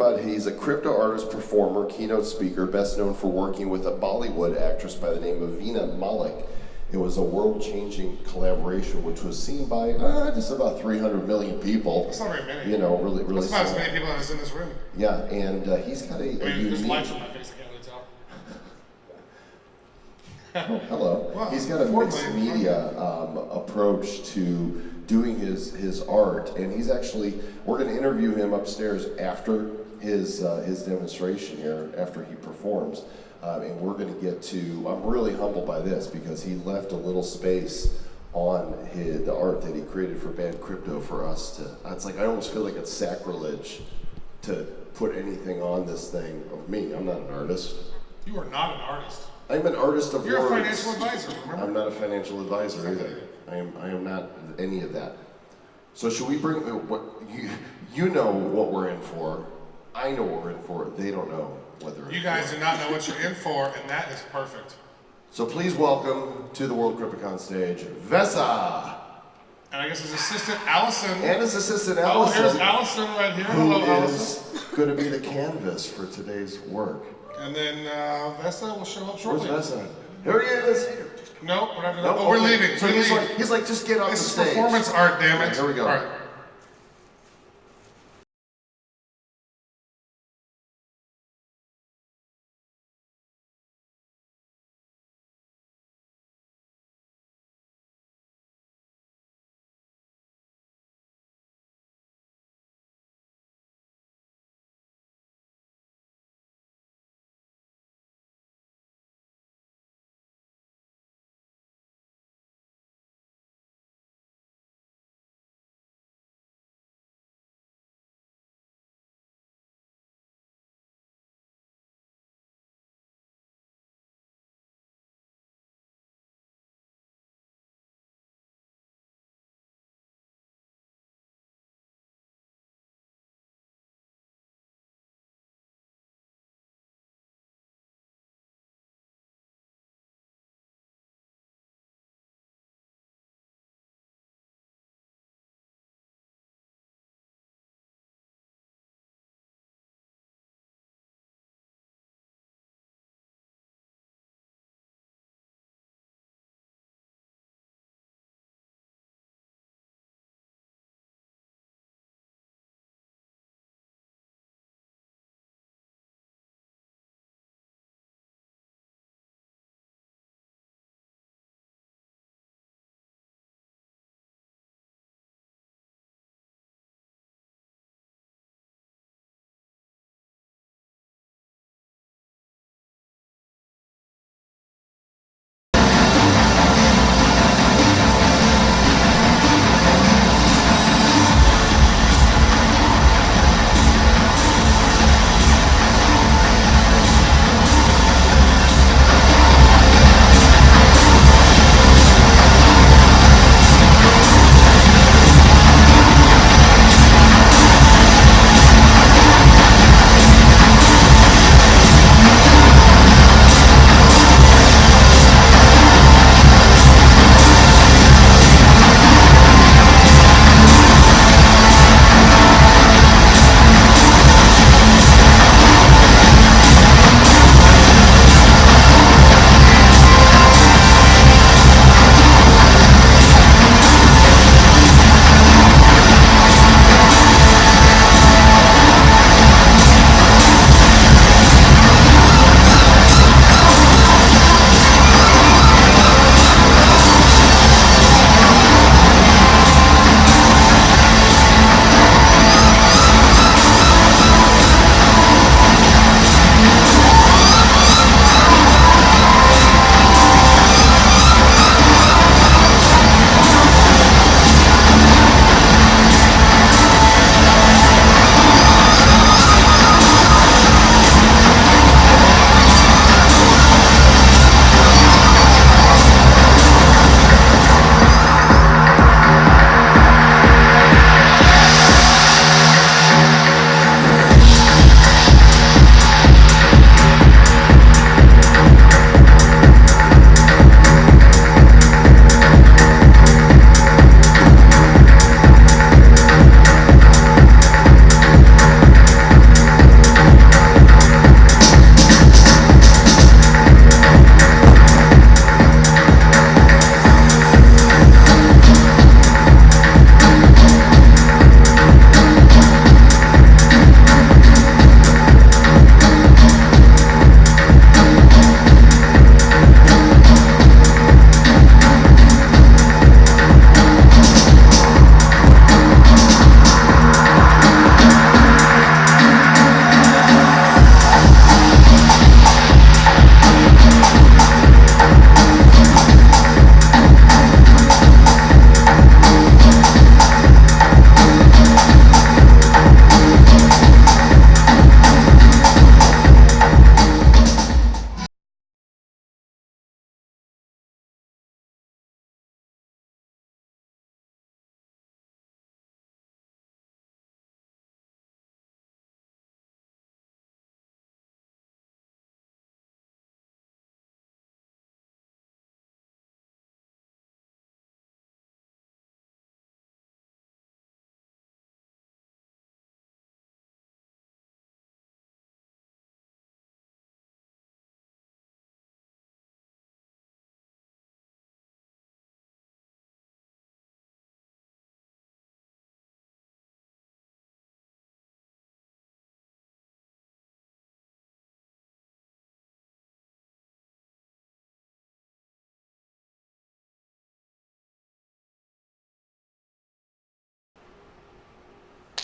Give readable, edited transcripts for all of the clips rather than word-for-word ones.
about he's a crypto artist, performer, keynote speaker, best known for working with a Bollywood actress by the name of Veena Malik. It was a world-changing collaboration, which was seen by just about 300 million people. That's not very many. You know, really. That's about as many people as in this room. Yeah, and he's got a unique. There's lights on my face. I can't really tell. Oh, hello. Wow, He's got a mixed media approach to doing his art, and he's actually, we're going to interview him upstairs after his demonstration here, after he performs, and we're going to get to, I'm really humbled by this because he left a little space on the art that he created for Bad Crypto for us to, it's like, I almost feel like it's sacrilege to put anything on this thing of me. I'm not an artist. You are not an artist. I'm an artist of You're words. a financial advisor, remember? I'm not a financial advisor either. I am not any of that. So should we bring what you know what we're in for? I know what we're in for. They don't know what they're in for. You guys do not know what you're in for, and that is perfect. So please welcome to the World Crypticon stage, Vesa. And I guess his assistant, Allison. And his assistant, Oh, Allison. here's Allison right here. Who Hello, is Allison. going to be the canvas for today's work. And then Vesa will show up shortly. Where's Vesa? Here he is. Nope, we're not gonna. Nope, Oh, we're okay. leaving. So he's like, just get on the It's stage. performance art, damn it. Right, here we go. All right.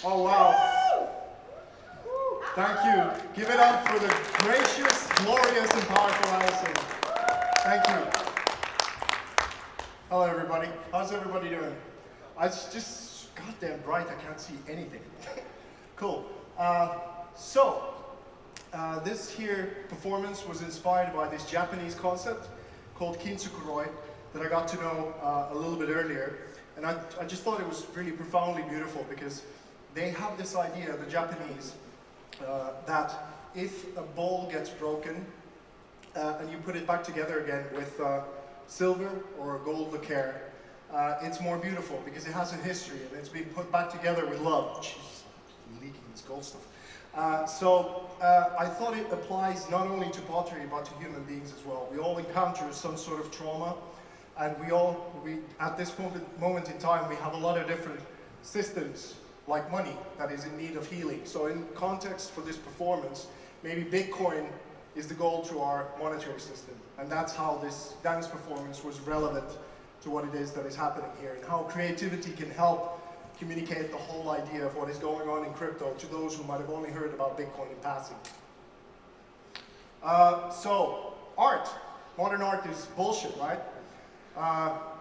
Oh, wow. Thank you. Give it up for the gracious, glorious, and powerful Alison. Thank you. Hello, everybody. How's everybody doing? It's just goddamn bright. I can't see anything. Cool. This here performance was inspired by this Japanese concept called Kintsukuroi that I got to know a little bit earlier. And I just thought it was really profoundly beautiful because they have this idea, the Japanese, that if a bowl gets broken and you put it back together again with silver or gold lacquer, it's more beautiful because it has a history and it's been put back together with love. Jeez, leaking this gold stuff. I thought it applies not only to pottery but to human beings as well. We all encounter some sort of trauma, and we at this moment in time we have a lot of different systems like money that is in need of healing. So in context for this performance, maybe Bitcoin is the goal to our monetary system, and that's how this dance performance was relevant to what it is that is happening here, and how creativity can help communicate the whole idea of what is going on in crypto to those who might have only heard about Bitcoin in passing. Art. Modern art is bullshit, right?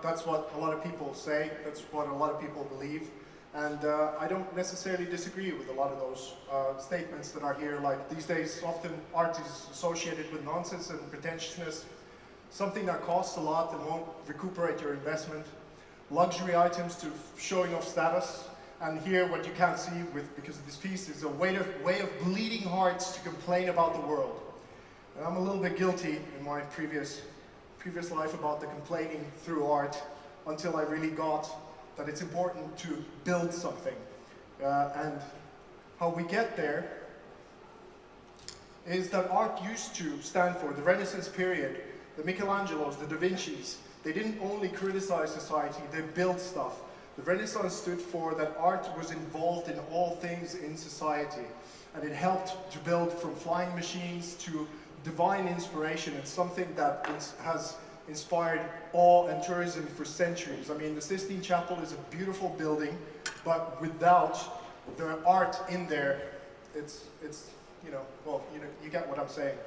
That's what a lot of people say, that's what a lot of people believe, and I don't necessarily disagree with a lot of those statements that are here. Like these days, often art is associated with nonsense and pretentiousness, something that costs a lot and won't recuperate your investment, luxury items to showing off status, and here what you can't see because of this piece is a way of bleeding hearts to complain about the world. And I'm a little bit guilty in my previous life about the complaining through art until I really got that it's important to build something. And how we get there is that art used to stand for the Renaissance period, the Michelangelos, the Da Vincis. They didn't only criticize society, they built stuff. The Renaissance stood for that art was involved in all things in society, and it helped to build from flying machines to divine inspiration. It's something that has inspired awe and tourism for centuries. I mean, the Sistine Chapel is a beautiful building, but without the art in there, it's you get what I'm saying.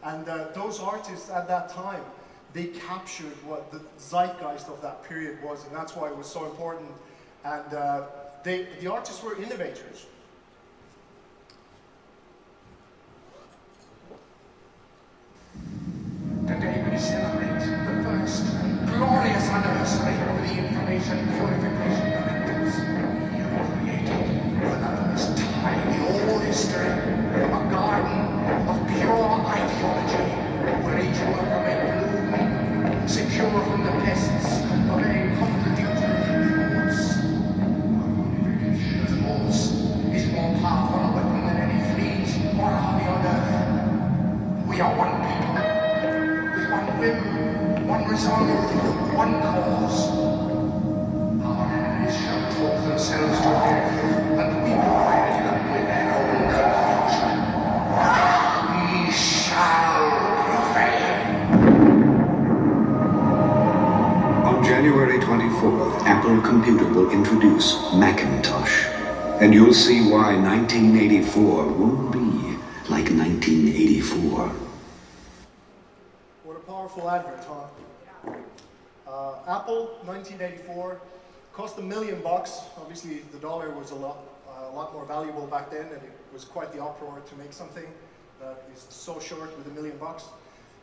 And those artists at that time, they captured what the zeitgeist of that period was, and that's why it was so important. And the artists were innovators. Today we celebrate the first glorious anniversary of the information purification directives. You created, for the first time in all history, a garden of pure ideology, where each worker may bloom, secure from the pests of a contradictory force. Purification, of course, is more powerful a weapon than any fleet or army on earth. We are one people. One whim, one resolve, one cause. Our enemies shall talk themselves to death, and we will quiet them with their own confusion. We shall prevail. On January 24th, Apple Computer will introduce Macintosh, and you'll see why 1984 won't be like 1984. Powerful advert, huh? Apple, 1984, cost $1 million. Obviously, the dollar was a lot more valuable back then, and it was quite the uproar to make something that is so short with $1 million.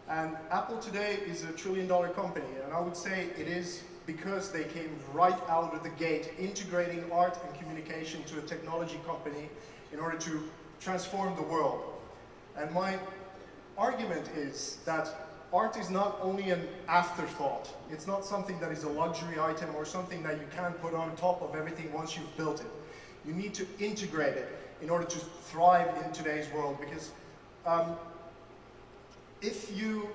And Apple today is a $1 trillion company, and I would say it is because they came right out of the gate, integrating art and communication to a technology company in order to transform the world. And my argument is that art is not only an afterthought. It's not something that is a luxury item or something that you can put on top of everything once you've built it. You need to integrate it in order to thrive in today's world, because if you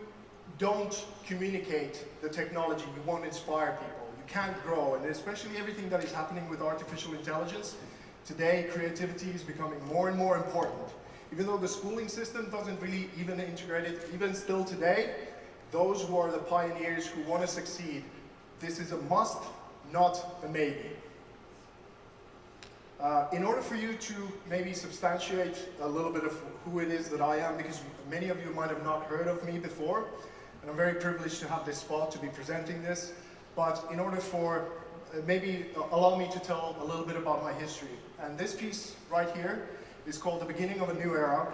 don't communicate the technology, you won't inspire people. You can't grow, and especially everything that is happening with artificial intelligence. Today, creativity is becoming more and more important. Even though the schooling system doesn't really even integrate it, even still today, those who are the pioneers who want to succeed, this is a must, not a maybe. In order for you to maybe substantiate a little bit of who it is that I am, because many of you might have not heard of me before, and I'm very privileged to have this spot to be presenting this, but in order for maybe allow me to tell a little bit about my history. And this piece right here is called The Beginning of a New Era,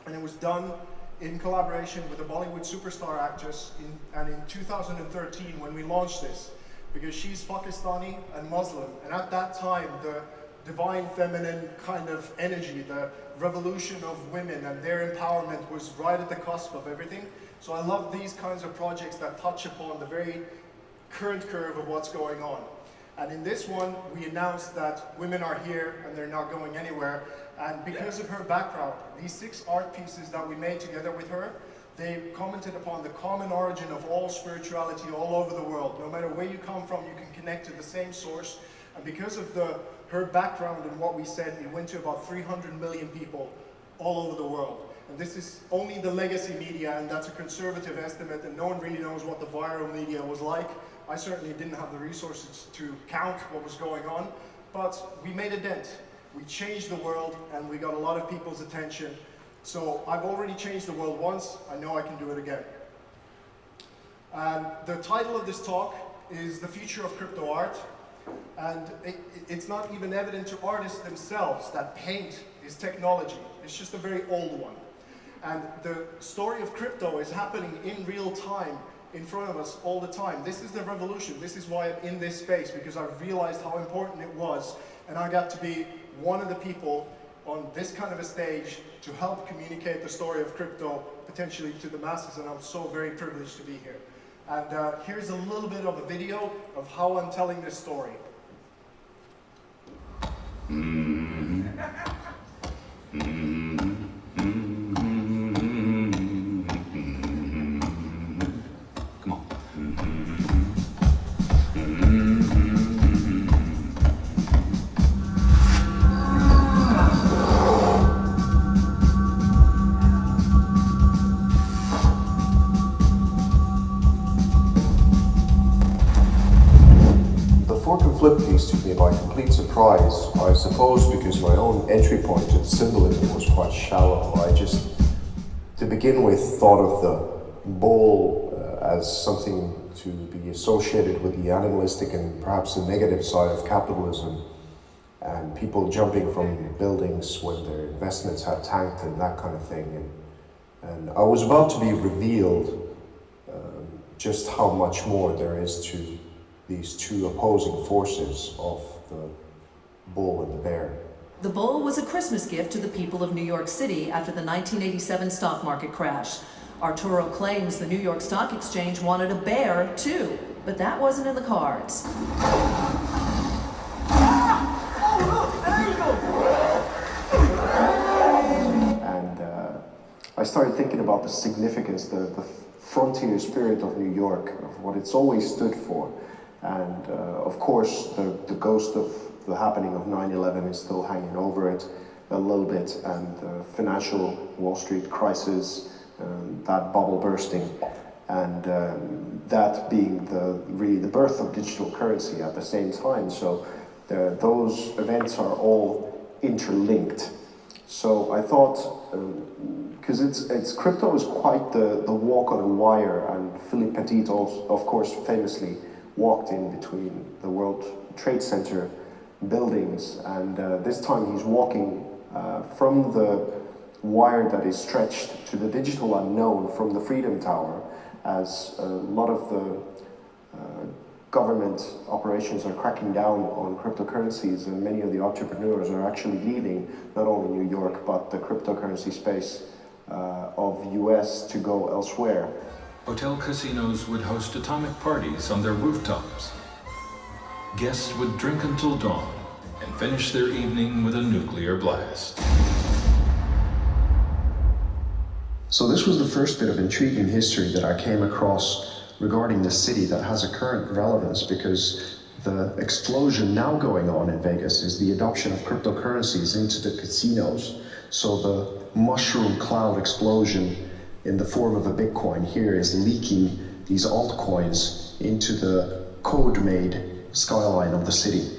and it was done in collaboration with a Bollywood superstar actress in 2013 when we launched this, because she's Pakistani and Muslim, and at that time the divine feminine kind of energy, the revolution of women and their empowerment was right at the cusp of everything. So I love these kinds of projects that touch upon the very current curve of what's going on. And in this one, we announced that women are here and they're not going anywhere. And because of her background, these 6 art pieces that we made together with her, they commented upon the common origin of all spirituality all over the world. No matter where you come from, you can connect to the same source. And because of her background and what we said, it went to about 300 million people all over the world. And this is only the legacy media, and that's a conservative estimate, and no one really knows what the viral media was like. I certainly didn't have the resources to count what was going on, but we made a dent. We changed the world, and we got a lot of people's attention. So I've already changed the world once, I know I can do it again. And the title of this talk is The Future of Crypto Art. And it's not even evident to artists themselves that paint is technology. It's just a very old one. And the story of crypto is happening in real time in front of us all the time. This is the revolution. This is why I'm in this space, because I realized how important it was. And I got to be one of the people on this kind of a stage to help communicate the story of crypto potentially to the masses. And I'm so very privileged to be here. And here's a little bit of a video of how I'm telling this story. Come on. Fork and flip piece took me by complete surprise, I suppose because my own entry point to the symbolism was quite shallow. I just, to begin with, thought of the bull as something to be associated with the animalistic and perhaps the negative side of capitalism, and people jumping from buildings when their investments had tanked and that kind of thing. And I was about to be revealed just how much more there is to these two opposing forces of the bull and the bear. The bull was a Christmas gift to the people of New York City after the 1987 stock market crash. Arturo claims the New York Stock Exchange wanted a bear too, but that wasn't in the cards. And I started thinking about the significance, the frontier spirit of New York, of what it's always stood for. And of course, the ghost of the happening of 9/11 is still hanging over it a little bit, and the financial Wall Street crisis, that bubble bursting, and that being really the birth of digital currency at the same time. So those events are all interlinked. So I thought, because it's crypto is quite the walk on a wire, and Philippe Petit also, of course, famously walked in between the World Trade Center buildings, and this time he's walking from the wire that is stretched to the digital unknown from the Freedom Tower, as a lot of the government operations are cracking down on cryptocurrencies, and many of the entrepreneurs are actually leaving not only New York but the cryptocurrency space of US to go elsewhere. Hotel casinos would host atomic parties on their rooftops. Guests would drink until dawn and finish their evening with a nuclear blast. So this was the first bit of intriguing history that I came across regarding the city that has a current relevance, because the explosion now going on in Vegas is the adoption of cryptocurrencies into the casinos. So the mushroom cloud explosion in the form of a Bitcoin here is leaking these altcoins into the code-made skyline of the city.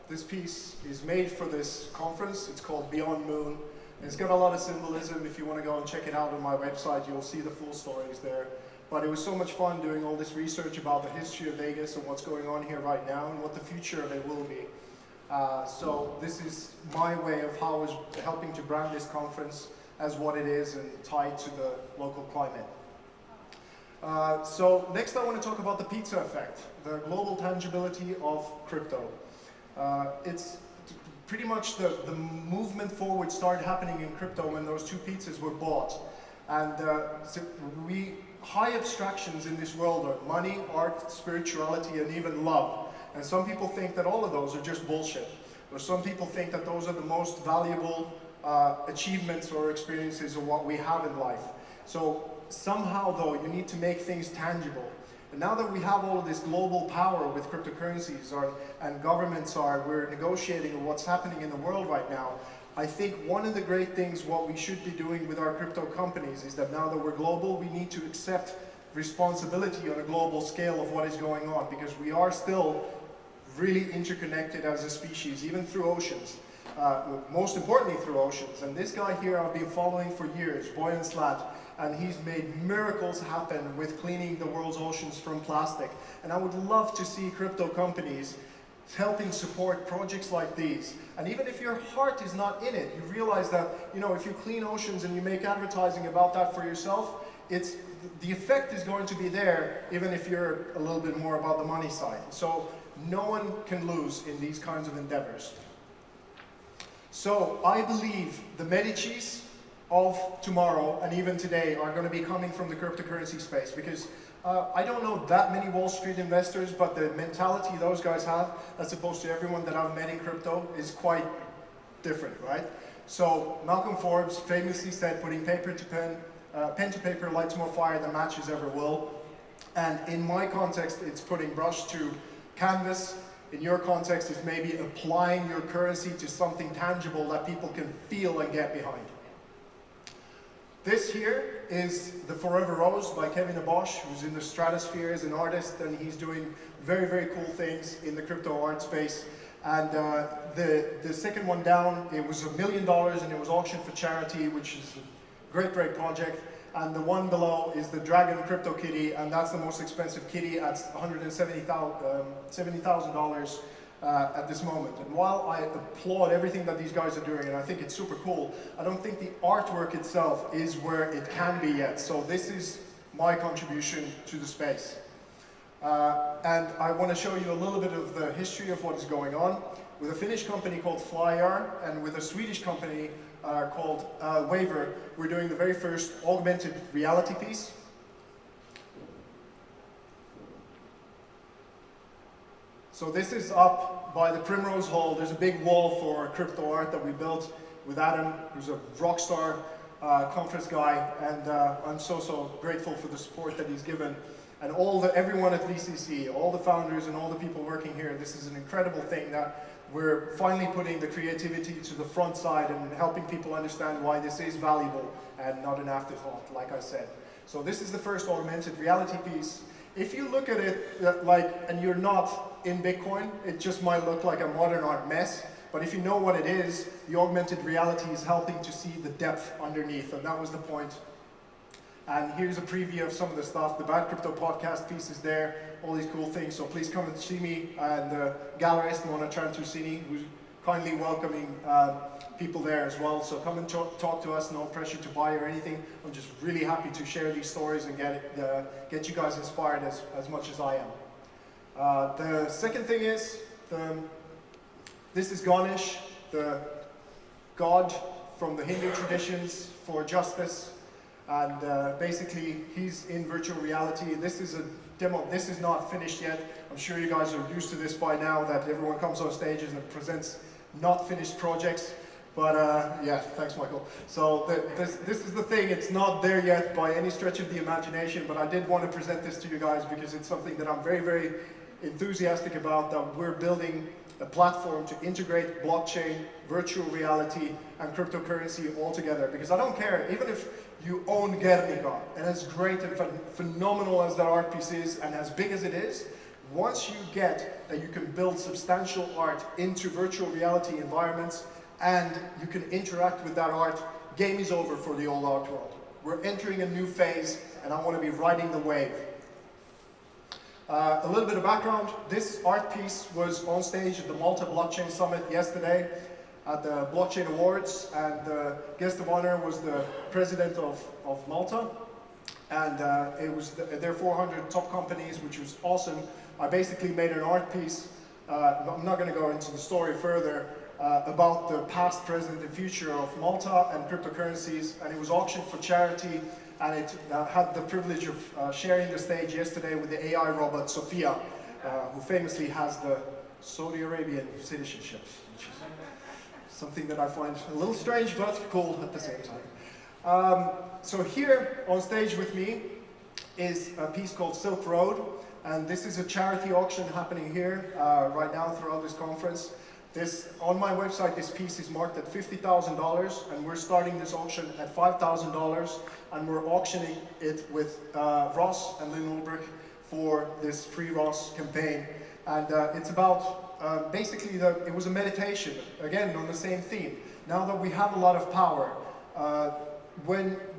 This piece is made for this conference. It's called Beyond Moon. And it's got a lot of symbolism. If you want to go and check it out on my website, you'll see the full stories there. But it was so much fun doing all this research about the history of Vegas and what's going on here right now and what the future of it will be. So this is my way of how I was helping to brand this conference as what it is and tied to the local climate. So next I want to talk about the pizza effect, the global tangibility of crypto. It's pretty much the movement forward started happening in crypto when those two pizzas were bought. And so high abstractions in this world are money, art, spirituality, and even love. And some people think that all of those are just bullshit. Or some people think that those are the most valuable achievements or experiences of what we have in life. So somehow though, you need to make things tangible. And now that we have all of this global power with cryptocurrencies and governments we're negotiating on what's happening in the world right now, I think one of the great things what we should be doing with our crypto companies is that now that we're global, we need to accept responsibility on a global scale of what is going on, because we are still really interconnected as a species, even through oceans. Most importantly through oceans. And this guy here I've been following for years, Boyan Slat, and he's made miracles happen with cleaning the world's oceans from plastic. And I would love to see crypto companies helping support projects like these. And even if your heart is not in it, you realize that, you know, if you clean oceans and you make advertising about that for yourself, the effect is going to be there, even if you're a little bit more about the money side. So no one can lose in these kinds of endeavors. So I believe the Medicis of tomorrow and even today are going to be coming from the cryptocurrency space, because I don't know that many Wall Street investors, but the mentality those guys have, as opposed to everyone that I've met in crypto, is quite different, right? So Malcolm Forbes famously said, putting pen to paper lights more fire than matches ever will. And in my context, it's putting brush to canvas. In your context, it's maybe applying your currency to something tangible that people can feel and get behind. This here is the Forever Rose by Kevin Abosch, who's in the stratosphere as an artist, and he's doing very, very cool things in the crypto art space. And the second one down, it was $1 million and it was auctioned for charity, which is a great, great project. And the one below is the Dragon Crypto Kitty, and that's the most expensive kitty at $170,000 at this moment. And while I applaud everything that these guys are doing, and I think it's super cool, I don't think the artwork itself is where it can be yet. So this is my contribution to the space. And I want to show you a little bit of the history of what is going on with a Finnish company called Flyar and with a Swedish company called Waver. We're doing the very first augmented reality piece. So this is up by the Primrose Hall. There's a big wall for crypto art that we built with Adam, who's a rock star conference guy, and I'm so grateful for the support that he's given. And everyone at VCC, all the founders and all the people working here, this is an incredible thing that we're finally putting the creativity to the front side and helping people understand why this is valuable and not an afterthought, like I said. So this is the first augmented reality piece. If you look at it and you're not in Bitcoin, it just might look like a modern art mess. But if you know what it is, the augmented reality is helping to see the depth underneath, and that was the point. And here's a preview of some of the stuff. The Bad Crypto podcast piece is there, all these cool things. So please come and see me and the gallerist, Mona Trantusini, who's kindly welcoming people there as well. So come and talk to us, no pressure to buy or anything. I'm just really happy to share these stories and get you guys inspired as much as I am. The second thing is, this is Ganesh, the god from the Hindu traditions for justice. And basically, he's in virtual reality. This is a demo. This is not finished yet. I'm sure you guys are used to this by now, that everyone comes on stages and presents not finished projects. But yeah, thanks, Michael. So this is the thing. It's not there yet by any stretch of the imagination, but I did want to present this to you guys because it's something that I'm very, very enthusiastic about, that we're building a platform to integrate blockchain, virtual reality, and cryptocurrency all together. Because I don't care, even if you own Guernica, and as great and phenomenal as that art piece is, and as big as it is, Once you get that you can build substantial art into virtual reality environments and you can interact with that art, game is over for the old art world. We're entering a new phase and I want to be riding the wave. A little bit of background, this art piece was on stage at the Malta Blockchain Summit yesterday at the Blockchain Awards, and the guest of honor was the president of Malta, and it was their 400 top companies, which was awesome. I basically made an art piece, I'm not going to go into the story further, about the past, present, and future of Malta and cryptocurrencies, and it was auctioned for charity. And it had the privilege of sharing the stage yesterday with the AI robot Sophia, who famously has the Saudi Arabian citizenship, which is something that I find a little strange but cool at the same time. So here on stage with me is a piece called Silk Road, and this is a charity auction happening here right now throughout this conference. On my website, this piece is marked at $50,000, and we're starting this auction at $5,000, and we're auctioning it with Ross and Lynn Ulbrich for this Free Ross campaign. And it's about, basically, it was a meditation, again, on the same theme. Now that we have a lot of power,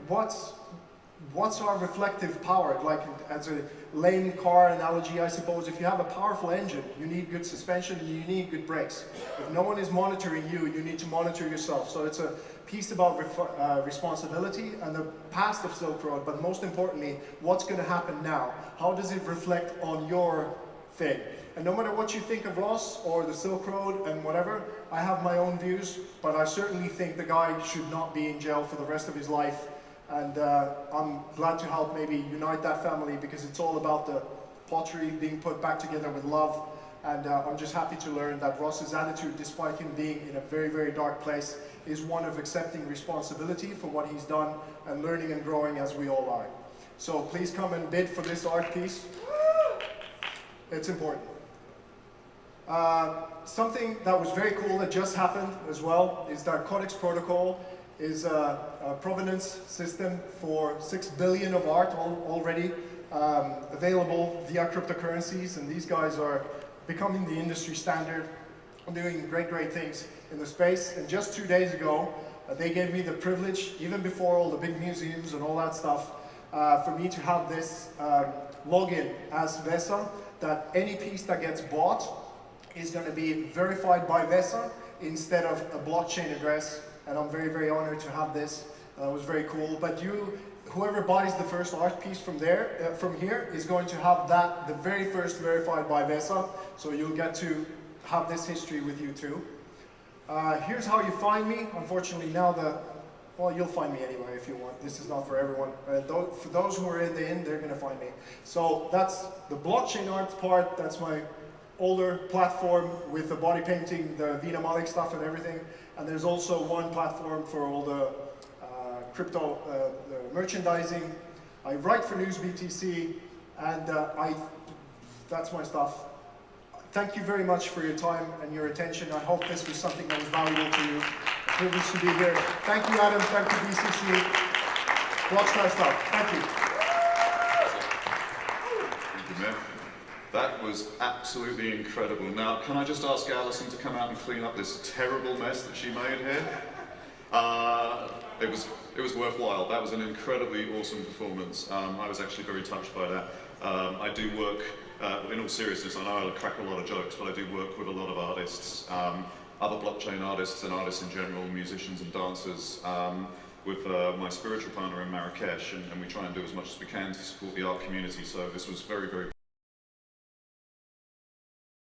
what's our reflective power? Like, as a lame car analogy, I suppose, if you have a powerful engine, you need good suspension and you need good brakes. If no one is monitoring you, you need to monitor yourself. So it's a piece about responsibility and the past of Silk Road, but most importantly, what's going to happen now? How does it reflect on your thing? And no matter what you think of Ross or the Silk Road and whatever, I have my own views, but I certainly think the guy should not be in jail for the rest of his life. And I'm glad to help maybe unite that family, because it's all about the pottery being put back together with love. And I'm just happy to learn that Ross's attitude, despite him being in a very, very dark place, is one of accepting responsibility for what he's done and learning and growing as we all are. So please come and bid for this art piece. It's important. Something that was very cool that just happened as well is that Codex Protocol is a provenance system for 6 billion of art already available via cryptocurrencies, and these guys are becoming the industry standard and doing great things in the space. And just 2 days ago, they gave me the privilege, even before all the big museums and all that stuff, for me to have this login as VESA, that any piece that gets bought is going to be verified by VESA instead of a blockchain address. And I'm very, very honored to have this. It was very cool. But whoever buys the first art piece from here is going to have that, the very first verified by VESA. So you'll get to have this history with you too. Here's how you find me. Unfortunately now well, you'll find me anyway if you want. This is not for everyone. For those who are in the inn, they're gonna find me. So that's the blockchain art part. That's my older platform with the body painting, the Vina Malik stuff and everything. And there's also one platform for all the crypto merchandising. I write for News BTC, and that's my stuff. Thank you very much for your time and your attention. I hope this was something that was valuable to you. A privilege to be here. Thank you, Adam. Thank you, BCC. Rockstar stuff. Thank you. Thank you, Mick. That was absolutely incredible. Now, can I just ask Alison to come out and clean up this terrible mess that she made here? It was worthwhile. That was an incredibly awesome performance. I was actually very touched by that. I do work, in all seriousness, I know I crack a lot of jokes, but I do work with a lot of artists, other blockchain artists and artists in general, musicians and dancers, with my spiritual partner in Marrakesh, and we try and do as much as we can to support the art community. So this was very, very